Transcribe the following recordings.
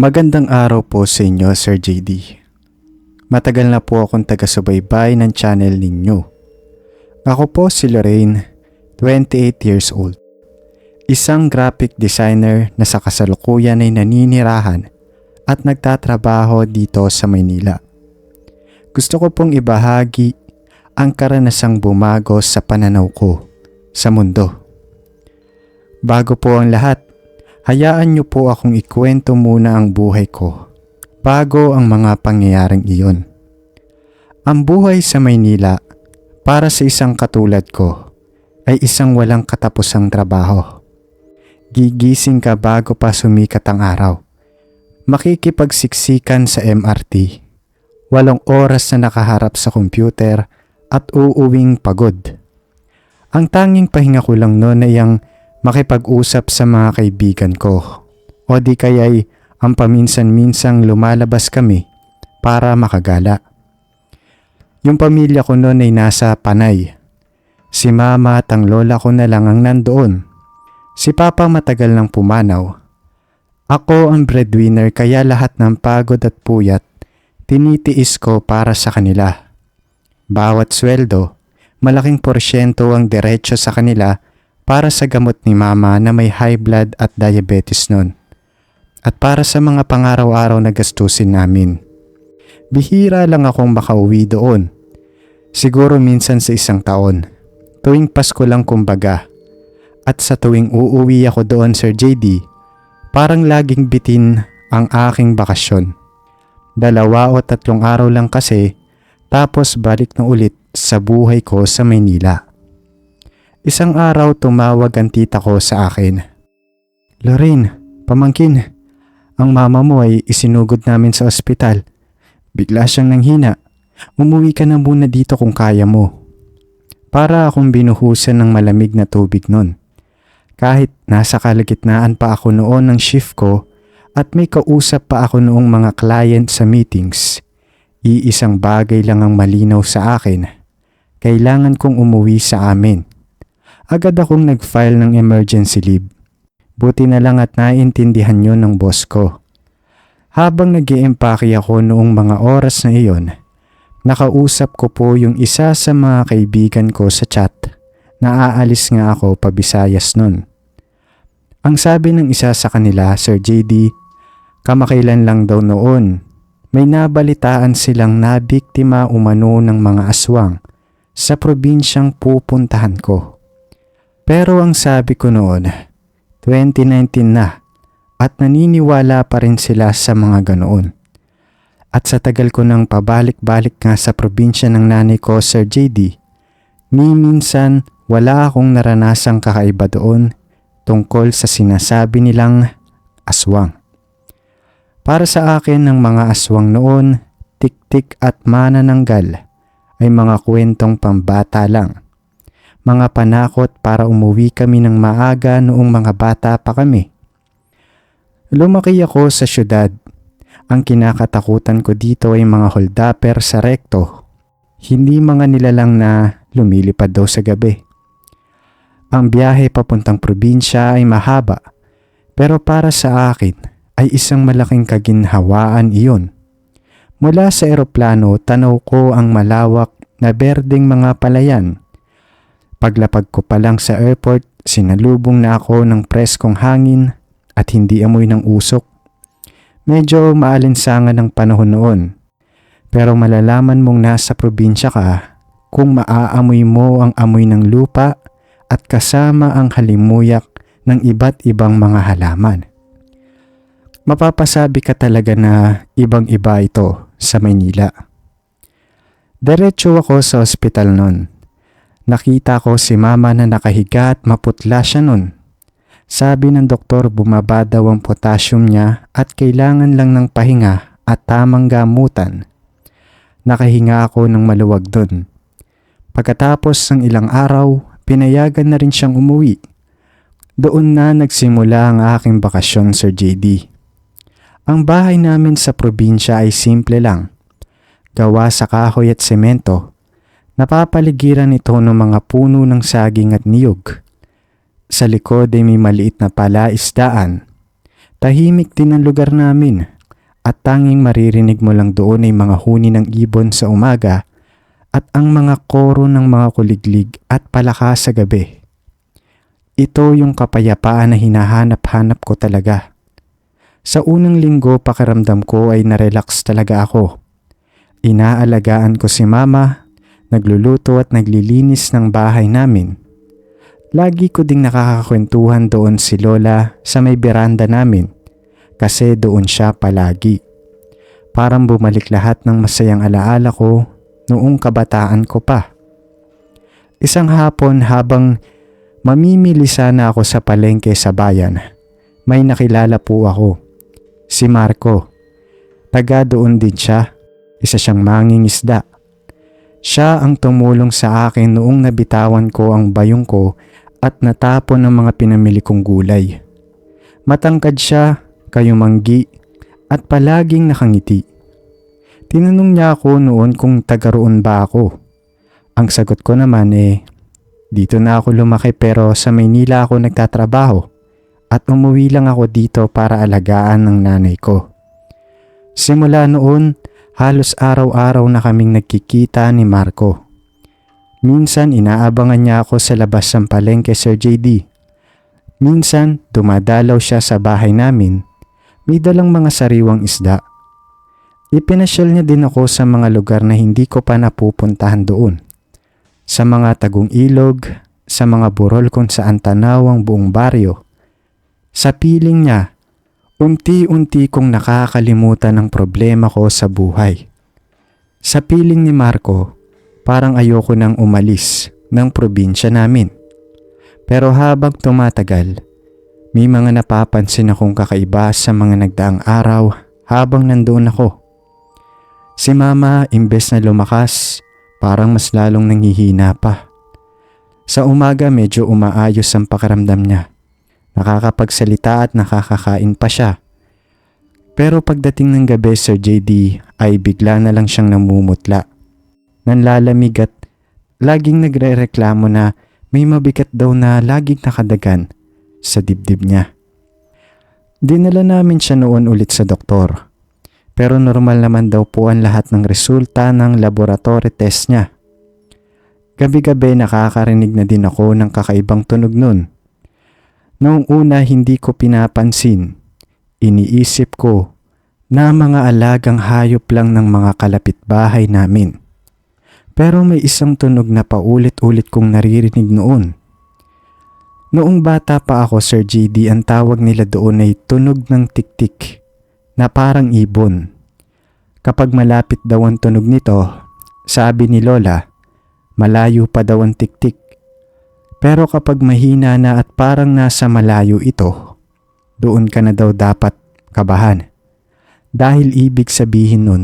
Magandang araw po sa inyo, Sir JD. Matagal na po akong taga-subaybay ng channel ninyo. Ako po si Lorraine, 28 years old. Isang graphic designer na sa kasalukuyan ay naninirahan at nagtatrabaho dito sa Maynila. Gusto ko pong ibahagi ang karanasang bumago sa pananaw ko sa mundo. Bago po ang lahat, hayaan niyo po akong ikwento muna ang buhay ko bago ang mga pangyayaring iyon. Ang buhay sa Maynila para sa isang katulad ko ay isang walang katapusang trabaho. Gigising ka bago pa sumikat ang araw. Makikipagsiksikan sa MRT. 8 oras na nakaharap sa computer at uuwing pagod. Ang tanging pahinga ko lang noon ay ang makipag-usap sa mga kaibigan ko o di kaya'y ang paminsan-minsang lumalabas kami para makagala. Yung pamilya ko noon ay nasa Panay. Si mama at ang lola ko na lang ang nandoon. Si papa matagal nang pumanaw. Ako ang breadwinner kaya lahat ng pagod at puyat tinitiis ko para sa kanila. Bawat sweldo, malaking porsyento ang diretso sa kanila para sa gamot ni mama na may high blood at diabetes noon. At para sa mga pang-araw-araw na gastusin namin. Bihira lang akong makauwi doon. Siguro minsan sa isang taon. Tuwing Pasko lang kumbaga. At sa tuwing uuwi ako doon, Sir JD, parang laging bitin ang aking bakasyon. 2 o 3 araw lang kasi, tapos balik na ulit sa buhay ko sa Maynila. Isang araw tumawag ang tita ko sa akin. Lorraine, pamangkin, ang mama mo ay isinugod namin sa ospital. Bigla siyang nanghina. Umuwi ka na muna dito kung kaya mo. Para akong binuhusan ng malamig na tubig nun. Kahit nasa kalagitnaan pa ako noon ng shift ko at may kausap pa ako noong mga client sa meetings, iisang bagay lang ang malinaw sa akin. Kailangan kong umuwi sa amin. Agad akong nag-file ng emergency leave. Buti na lang at naiintindihan yun ng boss ko. Habang nag-i-empake ako noong mga oras na iyon, nakausap ko po yung isa sa mga kaibigan ko sa chat na aalis nga ako pa Visayas nun. Ang sabi ng isa sa kanila, Sir JD, kamakailan lang daw noon, may nabalitaan silang nabiktima umano ng mga aswang sa probinsyang pupuntahan ko. Pero ang sabi ko noon, 2019 na at naniniwala pa rin sila sa mga ganoon. At sa tagal ko nang pabalik-balik nga sa probinsya ng nanay ko, Sir JD, minsan wala akong naranasang kakaiba doon tungkol sa sinasabi nilang aswang. Para sa akin ng mga aswang noon, tik-tik at manananggal ay mga kwentong pambata lang. Mga panakot para umuwi kami ng maaga noong mga bata pa kami. Lumaki ako sa syudad. Ang kinakatakutan ko dito ay mga holdapper sa rekto. Hindi mga nilalang na lumilipad daw sa gabi. Ang biyahe papuntang probinsya ay mahaba, pero para sa akin ay isang malaking kaginhawaan iyon. Mula sa eroplano, tanaw ko ang malawak na berdeng mga palayan. Paglapag ko pa lang sa airport, sinalubong na ako ng preskong hangin at hindi amoy ng usok. Medyo maalinsangan ang panahon noon. Pero malalaman mong nasa probinsya ka kung maaamoy mo ang amoy ng lupa at kasama ang halimuyak ng iba't ibang mga halaman. Mapapasabi ka talaga na ibang-iba ito sa Maynila. Diretso ako sa ospital noon. Nakita ko si mama na nakahiga at maputla siya nun. Sabi ng doktor bumaba daw ang potassium niya at kailangan lang ng pahinga at tamang gamutan. Nakahinga ako ng maluwag dun. Pagkatapos ng ilang araw, pinayagan na rin siyang umuwi. Doon na nagsimula ang aking bakasyon, Sir JD. Ang bahay namin sa probinsya ay simple lang. Gawa sa kahoy at semento. Napapaligiran ito ng mga puno ng saging at niyog. Sa likod ay may maliit na palaisdaan. Tahimik din ang lugar namin at tanging maririnig mo lang doon ay mga huni ng ibon sa umaga at ang mga koro ng mga kuliglig at palakas sa gabi. Ito yung kapayapaan na hinahanap-hanap ko talaga. Sa unang linggo pakiramdam ko ay narelax talaga ako. Inaalagaan ko si mama, nagluluto at naglilinis ng bahay namin. Lagi ko ding nakakakwentuhan doon si Lola sa may beranda namin kasi doon siya palagi. Parang bumalik lahat ng masayang alaala ko noong kabataan ko pa. Isang hapon habang mamimili sana ako sa palengke sa bayan, may nakilala po ako. Si Marco. Taga doon din siya. Isa siyang mangingisda. Siya ang tumulong sa akin noong nabitawan ko ang bayong ko at natapon ng mga pinamili kong gulay. Matangkad siya, kayumanggi, at palaging nakangiti. Tinanong niya ako noon kung taga roon ba ako. Ang sagot ko naman dito na ako lumaki pero sa Maynila ako nagtatrabaho at umuwi lang ako dito para alagaan ng nanay ko. Simula noon, halos araw-araw na kaming nagkikita ni Marco. Minsan inaabangan niya ako sa labas ng palengke, Sir JD. Minsan dumadalaw siya sa bahay namin. May dalang mga sariwang isda. Ipinasyal niya din ako sa mga lugar na hindi ko pa napupuntahan doon. Sa mga tagong ilog, sa mga burol kung saan tanaw ang buong baryo. Sa piling niya, unti-unti kong nakakalimutan ang problema ko sa buhay. Sa piling ni Marco, parang ayoko nang umalis ng probinsya namin. Pero habang tumatagal, may mga napapansin akong kakaiba sa mga nagdaang araw habang nandoon ako. Si mama imbes na lumakas, parang mas lalong nanghihina pa. Sa umaga medyo umaayos ang pakiramdam niya. Nakakapagsalita at nakakakain pa siya. Pero pagdating ng gabi, Sir JD, ay bigla na lang siyang namumutla. Nanlalamig at laging nagre-reklamo na may mabigat daw na laging nakadagan sa dibdib niya. Dinala namin siya noon ulit sa doktor. Pero normal naman daw po ang lahat ng resulta ng laboratory test niya. Gabi-gabi nakakarinig na din ako ng kakaibang tunog nun. Noong una hindi ko pinapansin. Iniisip ko na mga alagang hayop lang ng mga kalapitbahay namin. Pero may isang tunog na paulit-ulit kong naririnig noon. Noong bata pa ako, Sir JD, ang tawag nila doon ay tunog ng tiktik na parang ibon. Kapag malapit daw ang tunog nito, sabi ni Lola, malayo pa daw ang tiktik. Pero kapag mahina na at parang nasa malayo ito, doon ka na daw dapat kabahan. Dahil ibig sabihin nun,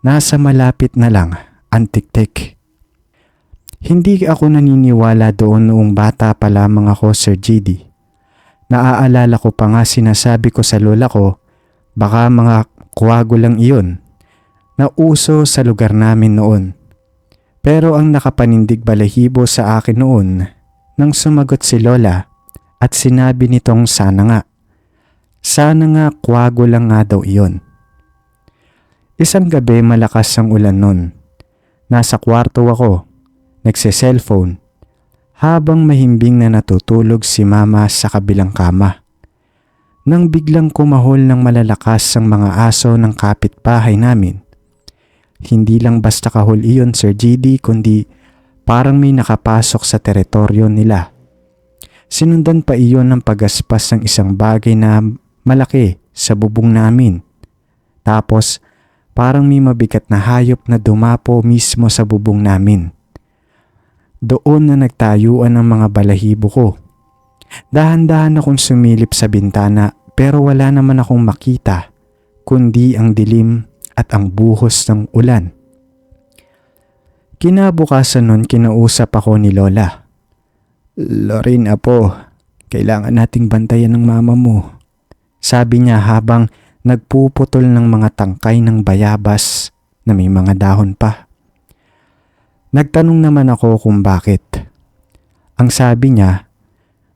nasa malapit na lang ang tiktik. Hindi ako naniniwala doon noong bata pa lamang ako, Sir JD. Naaalala ko pa nga sinasabi ko sa lola ko, baka mga kuwago lang iyon, na uso sa lugar namin noon. Pero ang nakapanindig balahibo sa akin noon, nang sumagot si Lola at sinabi nitong sana nga kuwago lang nga daw iyon. Isang gabi malakas ang ulan noon. Nasa kwarto ako, nagse-cellphone, habang mahimbing na natutulog si mama sa kabilang kama. Nang biglang kumahol ng malalakas ang mga aso ng kapitbahay namin. Hindi lang basta kahol iyon, Sir JD, kundi parang may nakapasok sa teritoryo nila. Sinundan pa iyon ng pagaspas ng isang bagay na malaki sa bubong namin. Tapos parang may mabigat na hayop na dumapo mismo sa bubong namin. Doon na nagtayuan ang mga balahibo ko. Dahan-dahan akong sumilip sa bintana pero wala naman akong makita kundi ang dilim at ang buhos ng ulan. Kinabukasan nun kinausap ako ni Lola. Lorin, apo, kailangan nating bantayan ng mama mo. Sabi niya habang nagpuputol ng mga tangkay ng bayabas na may mga dahon pa. Nagtanong naman ako kung bakit. Ang sabi niya,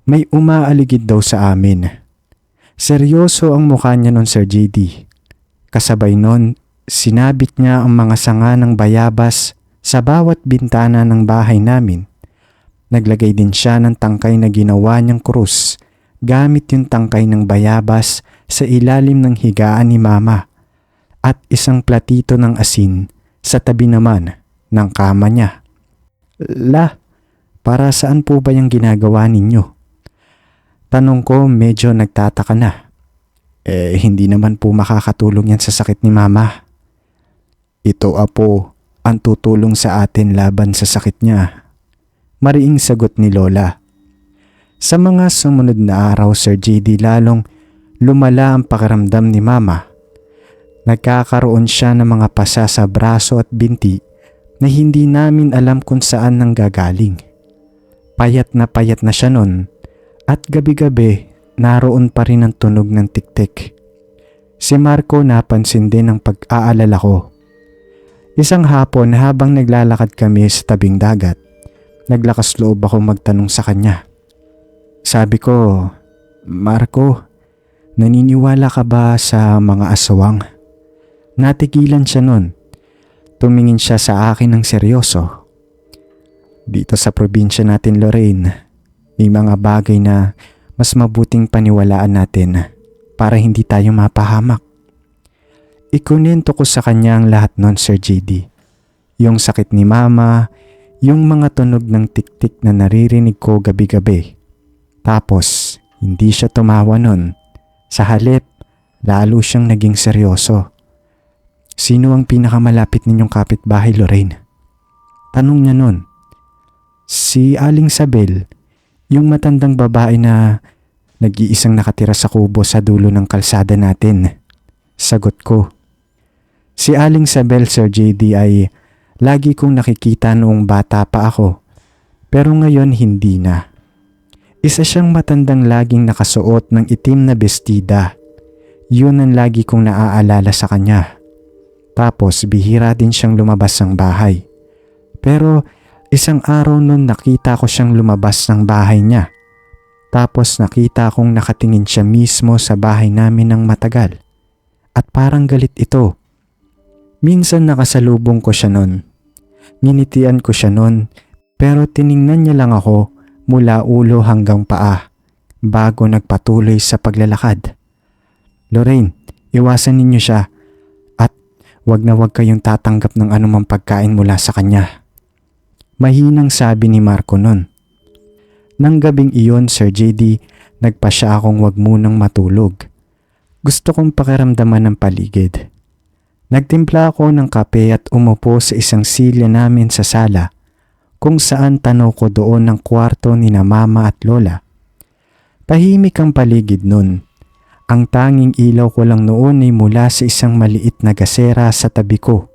may umaaligid daw sa amin. Seryoso ang mukha niya nun, Sir JD. Kasabay nun, sinabit niya ang mga sanga ng bayabas sa bawat bintana ng bahay namin. Naglagay din siya ng tangkay na ginawa niyang krus gamit yung tangkay ng bayabas sa ilalim ng higaan ni Mama at isang platito ng asin sa tabi naman ng kama niya. Para saan po ba yung ginagawa ninyo? Tanong ko, medyo nagtataka na. Hindi naman po makakatulong yan sa sakit ni Mama. Ito apo ang tutulong sa atin laban sa sakit niya. Mariing sagot ni Lola. Sa mga sumunod na araw, Sir JD, lalong lumala ang pakiramdam ni Mama. Nagkakaroon siya ng mga pasa sa braso at binti na hindi namin alam kung saan nanggagaling. Payat na siya nun at gabi-gabi naroon pa rin ang tunog ng tiktik. Si Marco napansin din ang pag-aalala ko. Isang hapon habang naglalakad kami sa tabing dagat, naglakas loob ako magtanong sa kanya. Sabi ko, Marco, naniniwala ka ba sa mga aswang? Natigilan siya nun. Tumingin siya sa akin ng seryoso. Dito sa probinsya natin, Lorraine, may mga bagay na mas mabuting paniwalaan natin para hindi tayo mapahamak. Ikunento ko sa kanya ang lahat nun, Sir JD. Yung sakit ni Mama, yung mga tunog ng tiktik na naririnig ko gabi-gabi. Tapos, hindi siya tumawa nun. Sa halip, lalo siyang naging seryoso. Sino ang pinakamalapit ninyong kapitbahay, Lorraine? Tanong niya nun. Si Aling Sabel, yung matandang babae na nag-iisang nakatira sa kubo sa dulo ng kalsada natin. Sagot ko. Si Aling Sabel, Sir JD, ay lagi kong nakikita noong bata pa ako, pero ngayon hindi na. Isa siyang matandang laging nakasuot ng itim na bestida. Yun ang lagi kong naaalala sa kanya. Tapos bihira din siyang lumabas ng bahay. Pero isang araw nun nakita ko siyang lumabas ng bahay niya. Tapos nakita kong nakatingin siya mismo sa bahay namin ng matagal. At parang galit ito. Minsan nakasalubong ko siya nun. Nginitian ko siya nun, pero tiningnan niya lang ako mula ulo hanggang paa bago nagpatuloy sa paglalakad. Lorraine, iwasan ninyo siya at wag na wag kayong tatanggap ng anumang pagkain mula sa kanya. Mahinang sabi ni Marco nun. Nang gabing iyon, Sir JD, nagpasya akong wag munang matulog. Gusto kong pakiramdaman ng paligid. Nagtimpla ako ng kape at umupo sa isang silya namin sa sala kung saan tanaw ko doon ng kwarto ni na Mama at Lola. Tahimik ang paligid nun. Ang tanging ilaw ko lang noon ay mula sa isang maliit na gasera sa tabi ko.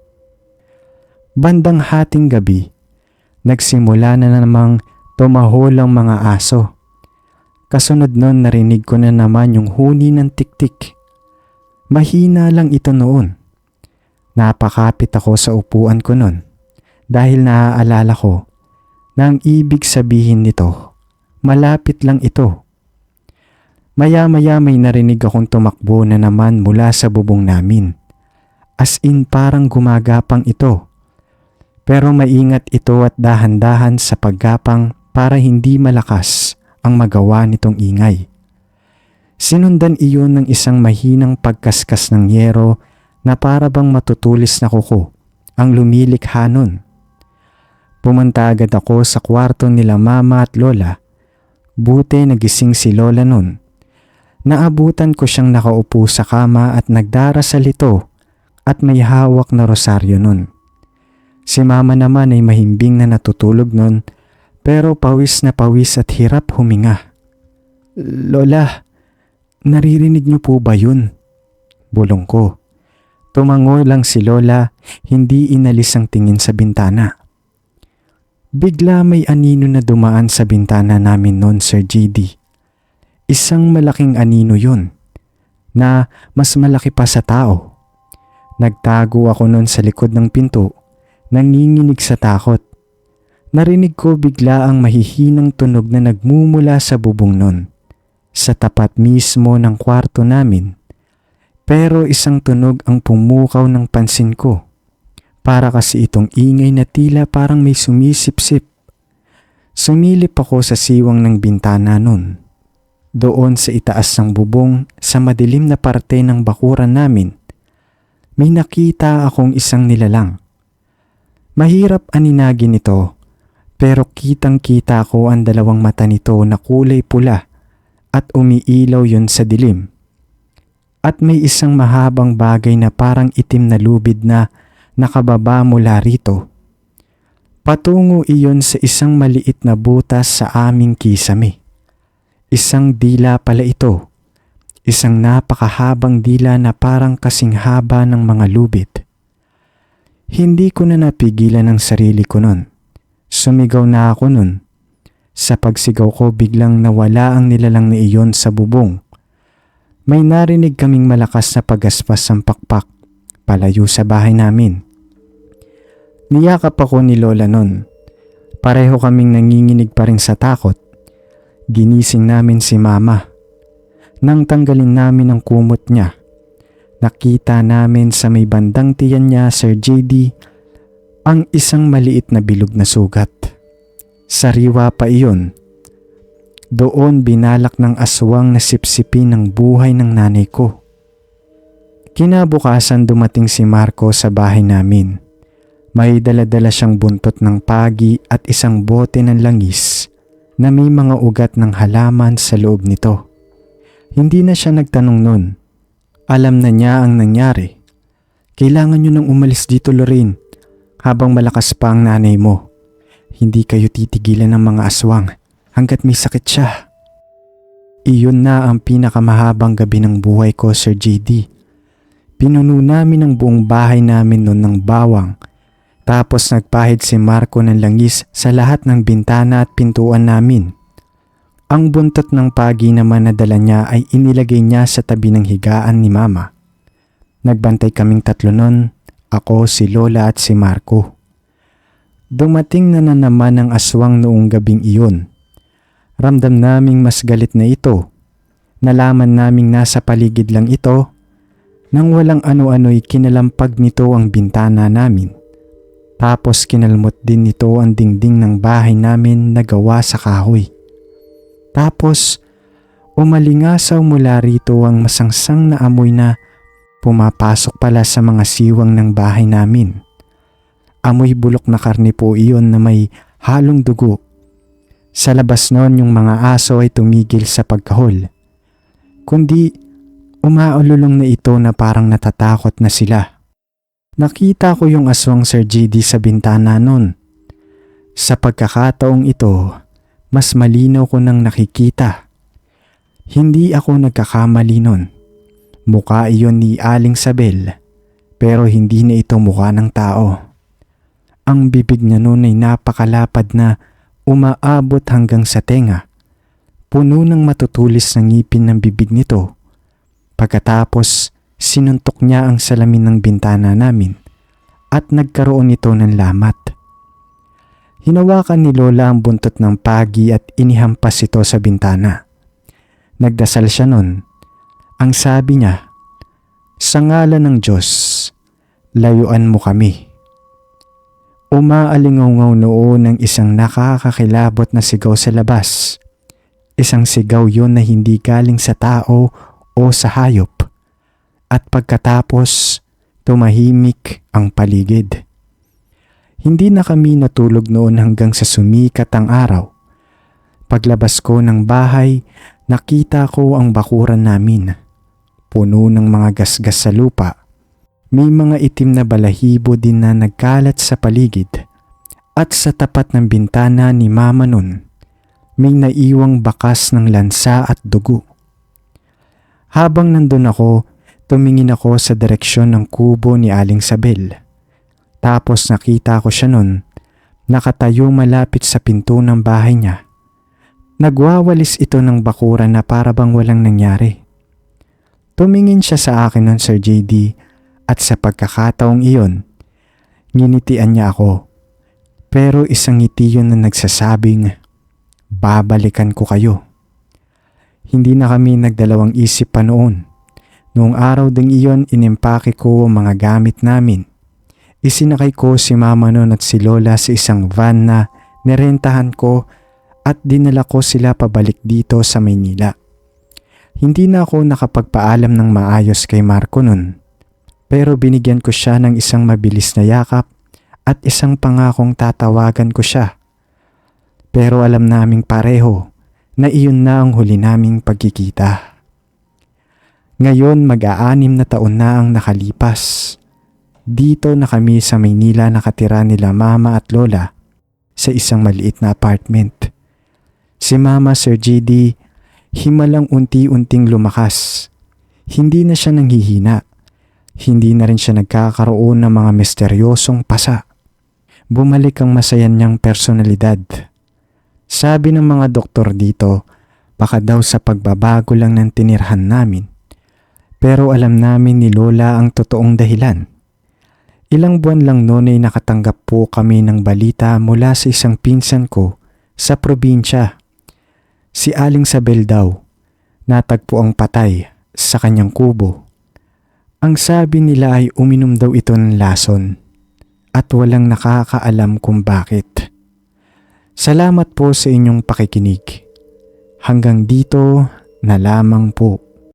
Bandang hating gabi, nagsimula na namang tumahol ang mga aso. Kasunod nun narinig ko na naman yung huni ng tiktik. Mahina lang ito noon. Napakapit ako sa upuan ko nun dahil naaalala ko na ang ibig sabihin nito, malapit lang ito. Maya-maya may narinig akong tumakbo na naman mula sa bubong namin. As in parang gumagapang ito. Pero maingat ito at dahan-dahan sa paggapang para hindi malakas ang magawa nitong ingay. Sinundan iyon ng isang mahinang pagkaskas ng yero na para bang matutulis na kuko ang lumilikha nun. Pumunta agad ako sa kwarto nila Mama at Lola. Buti nagising si Lola nun. Naabutan ko siyang nakaupo sa kama at nagdarasal ito at may hawak na rosaryo nun. Si Mama naman ay mahimbing na natutulog nun pero pawis na pawis at hirap huminga. Lola, naririnig niyo po ba yun? Bulong ko. Tumango lang si Lola, hindi inalis ang tingin sa bintana. Bigla may anino na dumaan sa bintana namin noon, Sir JD. Isang malaking anino yun, na mas malaki pa sa tao. Nagtago ako noon sa likod ng pinto, nanginginig sa takot. Narinig ko bigla ang mahihinang tunog na nagmumula sa bubong noon. sa tapat mismo ng kwarto namin. Pero isang tunog ang pumukaw ng pansin ko. Para kasi itong ingay na tila parang may sumisipsip. Sumilip ako sa siwang ng bintana nun. Doon sa itaas ng bubong sa madilim na parte ng bakuran namin, may nakita akong isang nilalang. Mahirap aninagin ito, pero kitang-kita ko ang dalawang mata nito na kulay pula at umiilaw yun sa dilim. At may isang mahabang bagay na parang itim na lubid na nakababa mula rito. Patungo iyon sa isang maliit na butas sa aming kisame. Isang dila pala ito. Isang napakahabang dila na parang kasing haba ng mga lubid. Hindi ko na napigilan ang sarili ko nun. Sumigaw na ako nun. Sa pagsigaw ko biglang nawala ang nilalang na iyon sa bubong. May narinig kaming malakas na pagaspas ng pakpak palayo sa bahay namin. Niyakap ako ni Lola nun. Pareho kaming nanginginig pa rin sa takot. Ginising namin si Mama. Nang tanggalin namin ang kumot niya, nakita namin sa may bandang tiyan niya, Sir JD, ang isang maliit na bilog na sugat. Sariwa pa iyon. Doon binalak ng aswang na sipsipin ng buhay ng nanay ko. Kinabukasan dumating si Marco sa bahay namin. May dala-dala siyang buntot ng pagi at isang bote ng langis na may mga ugat ng halaman sa loob nito. Hindi na siya nagtanong nun. Alam na niya ang nangyari. Kailangan niyo nang umalis dito, Lorraine, habang malakas pa ang nanay mo. Hindi kayo titigilan ng mga aswang hanggat may sakit siya. Iyon na ang pinakamahabang gabi ng buhay ko, Sir JD. Pinuno namin ang buong bahay namin noon ng bawang. Tapos nagpahid si Marco ng langis sa lahat ng bintana at pintuan namin. Ang buntot ng pagi naman na dala niya ay inilagay niya sa tabi ng higaan ni Mama. Nagbantay kaming tatlo nun, ako, si Lola at si Marco. Dumating na naman ang aswang noong gabing iyon. Ramdam naming mas galit na ito. Nalaman naming nasa paligid lang ito. Nang walang ano-ano'y kinalampag nito ang bintana namin. Tapos kinalmot din nito ang dingding ng bahay namin na gawa sa kahoy. Tapos umalingasaw mula rito ang masangsang na amoy na pumapasok pala sa mga siwang ng bahay namin. Amoy bulok na karne po iyon na may halong dugo. Sa labas noon yung mga aso ay tumigil sa pagkahol. Kundi umaululong na ito na parang natatakot na sila. Nakita ko yung aswang Sir JD sa bintana nun. Sa pagkakataong ito, mas malinaw ko nang nakikita. Hindi ako nagkakamali nun. Mukha iyon ni Aling Sabel, pero hindi na ito mukha ng tao. Ang bibig niya nun ay napakalapad na umaabot hanggang sa tenga. Puno ng matutulis na ngipin ng bibig nito. Pagkatapos, sinuntok niya ang salamin ng bintana namin at nagkaroon ito ng lamat. Hinawakan ni Lola ang buntot ng pagi at inihampas ito sa bintana. Nagdasal siya nun. Ang sabi niya, "Sa ngalan ng Diyos, layuan mo kami." Umaalingaw noon ng isang nakakakilabot na sigaw sa labas. Isang sigaw yun na hindi galing sa tao o sa hayop. At pagkatapos, tumahimik ang paligid. Hindi na kami natulog noon hanggang sa sumikat ang araw. Paglabas ko ng bahay, nakita ko ang bakuran namin. Puno ng mga gasgas sa lupa. May mga itim na balahibo din na nagkalat sa paligid. At sa tapat ng bintana ni Mama nun, may naiwang bakas ng lansa at dugo. Habang nandun ako, tumingin ako sa direksyon ng kubo ni Aling Sabel. Tapos nakita ko siya nun, nakatayo malapit sa pinto ng bahay niya. Nagwawalis ito ng bakuran na para bang walang nangyari. Tumingin siya sa akin nun, Sir JD, at sa pagkakataong iyon, nginitian niya ako. Pero isang ngiti yun na nagsasabing, "Babalikan ko kayo." Hindi na kami nagdalawang isip pa noon. Noong araw ding iyon, inimpake ko ang mga gamit namin. Isinakay ko si mama noon at si lola sa isang van na nirentahan ko at dinala ko sila pabalik dito sa Maynila. Hindi na ako nakapagpaalam ng maayos kay Marco noon. Pero binigyan ko siya ng isang mabilis na yakap at isang pangakong tatawagan ko siya. Pero alam naming pareho na iyon na ang huli naming pagkikita. Ngayon mag-aanim na taon na ang nakalipas. Dito na kami sa Maynila nakatira nila mama at lola sa isang maliit na apartment. Si mama, Sir JD, himalang unti-unting lumakas. Hindi na siya nanghihina. Hindi na rin siya nagkakaroon ng mga misteryosong pasa. Bumalik ang masaya niyang personalidad. Sabi ng mga doktor dito, baka daw sa pagbabago lang ng tinirhan namin. Pero alam namin ni Lola ang totoong dahilan. Ilang buwan lang noon ay nakatanggap po kami ng balita mula sa isang pinsan ko sa probinsya. Si Aling Sabel daw, natagpo ang patay sa kanyang kubo. Ang sabi nila ay uminom daw ito ng lason at walang nakakaalam kung bakit. Salamat po sa inyong pakikinig. Hanggang dito na lamang po.